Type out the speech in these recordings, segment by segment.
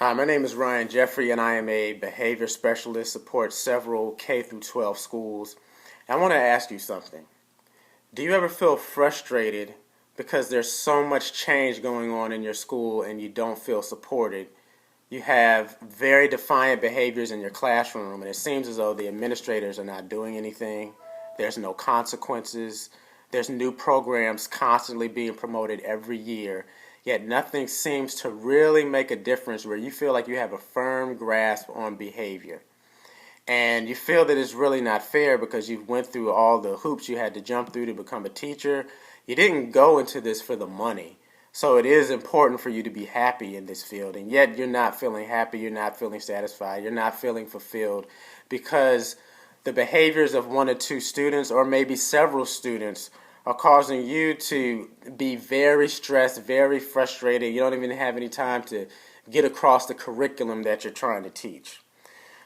Hi, my name is Ryan Jeffrey, and I am a behavior specialist, support several K through 12 schools. I want to ask you something. Do you ever feel frustrated because there's so much change going on in your school and you don't feel supported? You have very defiant behaviors in your classroom, and it seems as though the administrators are not doing anything. There's no consequences. There's new programs constantly being promoted every year, yet nothing seems to really make a difference where you feel like you have a firm grasp on behavior. And you feel that it's really not fair because you went through all the hoops you had to jump through to become a teacher. You didn't go into this for the money. So it is important for you to be happy in this field, and yet you're not feeling happy, you're not feeling satisfied, you're not feeling fulfilled because the behaviors of one or two students or maybe several students are causing you to be very stressed, very frustrated. You don't even have any time to get across the curriculum that you're trying to teach.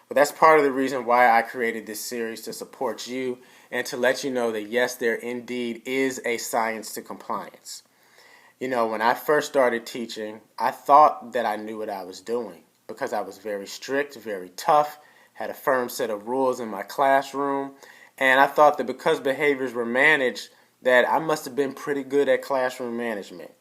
But that's part of the reason why I created this series, to support you and to let you know that yes, there indeed is a science to compliance. You know, when I first started teaching, I thought that I knew what I was doing because I was very strict, very tough, had a firm set of rules in my classroom, and I thought that because behaviors were managed, that I must have been pretty good at classroom management.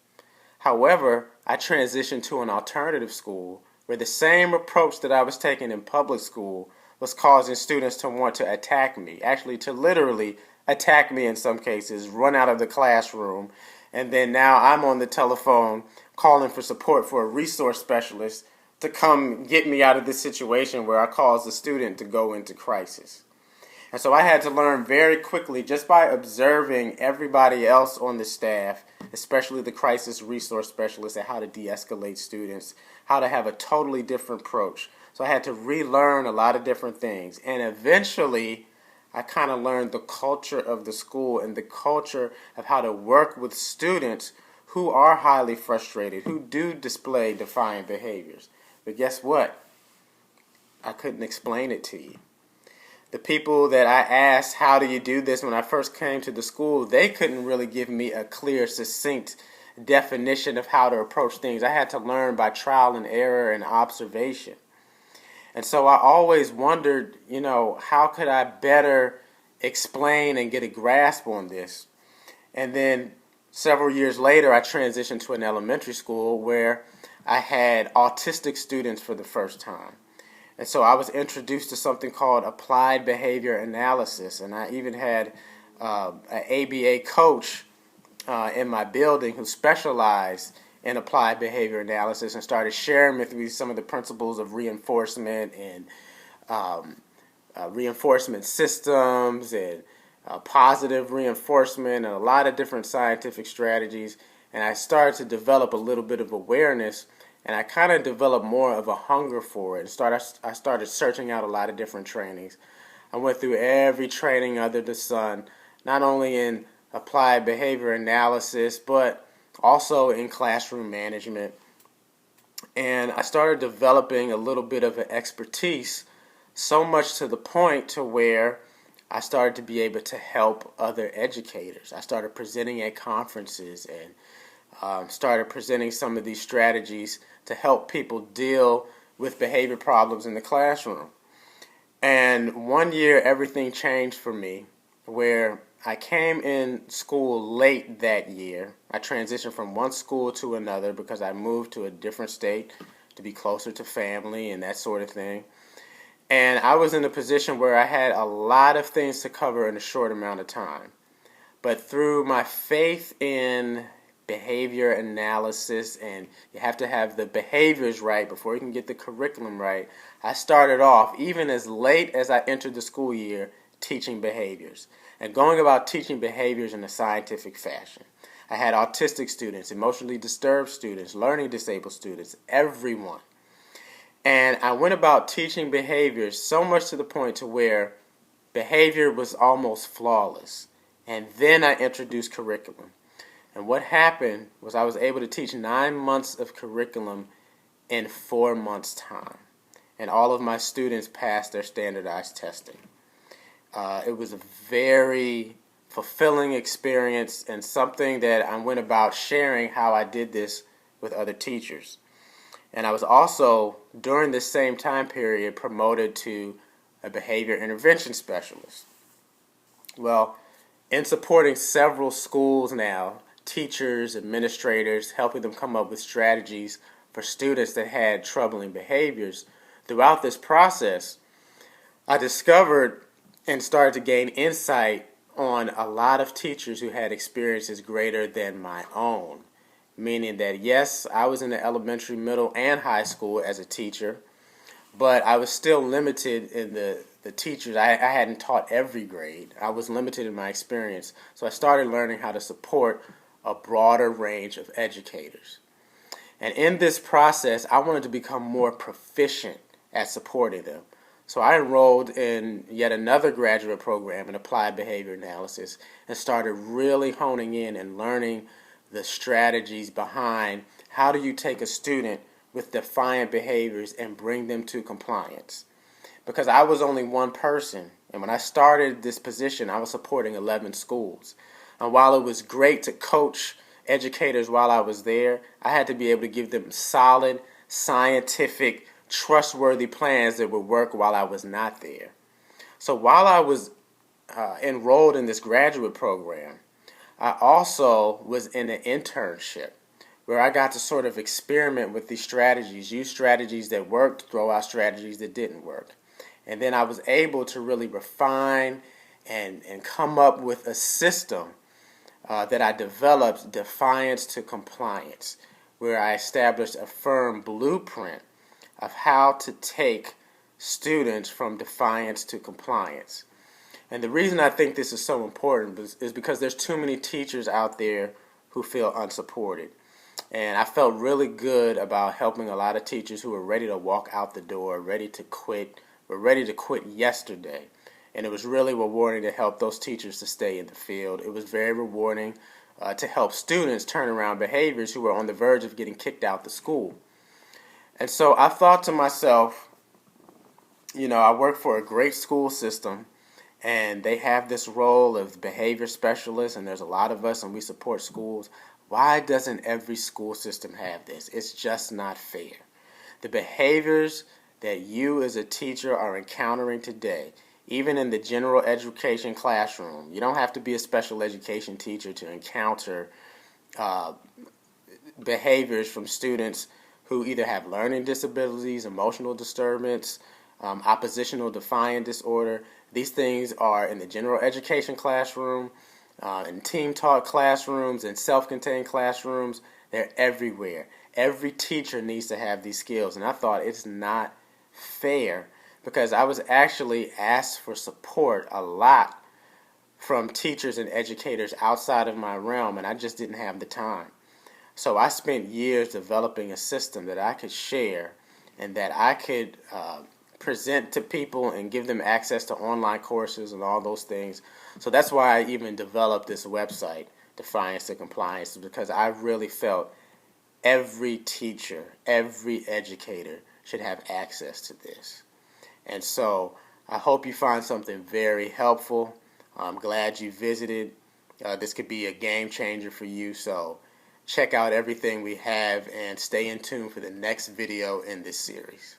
However, I transitioned to an alternative school where the same approach that I was taking in public school was causing students to want to attack me, actually to literally attack me in some cases, run out of the classroom, and then now I'm on the telephone calling for support for a resource specialist to come get me out of this situation where I caused the student to go into crisis. And so I had to learn very quickly, just by observing everybody else on the staff, especially the crisis resource specialists, at how to de-escalate students, how to have a totally different approach. So I had to relearn a lot of different things. And eventually, I kind of learned the culture of the school and the culture of how to work with students who are highly frustrated, who do display defiant behaviors. But guess what? I couldn't explain it to you. The people that I asked, how do you do this, when I first came to the school, they couldn't really give me a clear, succinct definition of how to approach things. I had to learn by trial and error and observation. And so I always wondered, how could I better explain and get a grasp on this? And then several years later, I transitioned to an elementary school where I had autistic students for the first time. And so I was introduced to something called applied behavior analysis. And I even had an ABA coach in my building who specialized in applied behavior analysis and started sharing with me some of the principles of reinforcement and reinforcement systems and positive reinforcement and a lot of different scientific strategies. And I started to develop a little bit of awareness, and I kind of developed more of a hunger for it. I started searching out a lot of different trainings. I went through every training under the sun, not only in applied behavior analysis, but also in classroom management. And I started developing a little bit of an expertise, so much to the point to where I started to be able to help other educators. I started presenting at conferences and started presenting some of these strategies to help people deal with behavior problems in the classroom. And one year, everything changed for me, where I came in school late that year. I transitioned from one school to another because I moved to a different state to be closer to family and that sort of thing. And I was in a position where I had a lot of things to cover in a short amount of time. But through my faith in behavior analysis, and you have to have the behaviors right before you can get the curriculum right, I started off, even as late as I entered the school year, teaching behaviors and going about teaching behaviors in a scientific fashion. I had autistic students, emotionally disturbed students, learning disabled students, everyone. And I went about teaching behaviors so much to the point to where behavior was almost flawless. And then I introduced curriculum. And what happened was I was able to teach 9 months of curriculum in 4 months' time. And all of my students passed their standardized testing. It was a very fulfilling experience and something that I went about sharing how I did this with other teachers. And I was also, during this same time period, promoted to a behavior intervention specialist. Well, in supporting several schools now, teachers, administrators, helping them come up with strategies for students that had troubling behaviors, throughout this process, I discovered and started to gain insight on a lot of teachers who had experiences greater than my own. Meaning that, yes, I was in the elementary, middle, and high school as a teacher, but I was still limited in the teachers. I hadn't taught every grade. I was limited in my experience. So I started learning how to support a broader range of educators. And in this process, I wanted to become more proficient at supporting them. So I enrolled in yet another graduate program in applied behavior analysis and started really honing in and learning the strategies behind how do you take a student with defiant behaviors and bring them to compliance. Because I was only one person, and when I started this position, I was supporting 11 schools. And while it was great to coach educators while I was there, I had to be able to give them solid, scientific, trustworthy plans that would work while I was not there. So while I was enrolled in this graduate program, I also was in an internship where I got to sort of experiment with these strategies, use strategies that worked, throw out strategies that didn't work. And then I was able to really refine and come up with a system that I developed, Defiance to Compliance, where I established a firm blueprint of how to take students from defiance to compliance. And the reason I think this is so important is because there's too many teachers out there who feel unsupported. And I felt really good about helping a lot of teachers who were ready to walk out the door, ready to quit, were ready to quit yesterday. And it was really rewarding to help those teachers to stay in the field. It was very rewarding to help students turn around behaviors who were on the verge of getting kicked out the school. And so I thought to myself, I work for a great school system, and they have this role of behavior specialists, and there's a lot of us, and we support schools. Why doesn't every school system have this? It's just not fair. The behaviors that you as a teacher are encountering today, even in the general education classroom, you don't have to be a special education teacher to encounter behaviors from students who either have learning disabilities, emotional disturbance, oppositional defiant disorder. These things are in the general education classroom, in team-taught classrooms, in self-contained classrooms. They're everywhere. Every teacher needs to have these skills. And I thought it's not fair because I was actually asked for support a lot from teachers and educators outside of my realm, and I just didn't have the time. So I spent years developing a system that I could share and that I could present to people and give them access to online courses and all those things. So that's why I even developed this website, Defiance to Compliance, because I really felt every teacher, every educator should have access to this. And so I hope you find something very helpful. I'm glad you visited. This could be a game changer for you. So check out everything we have and stay in tune for the next video in this series.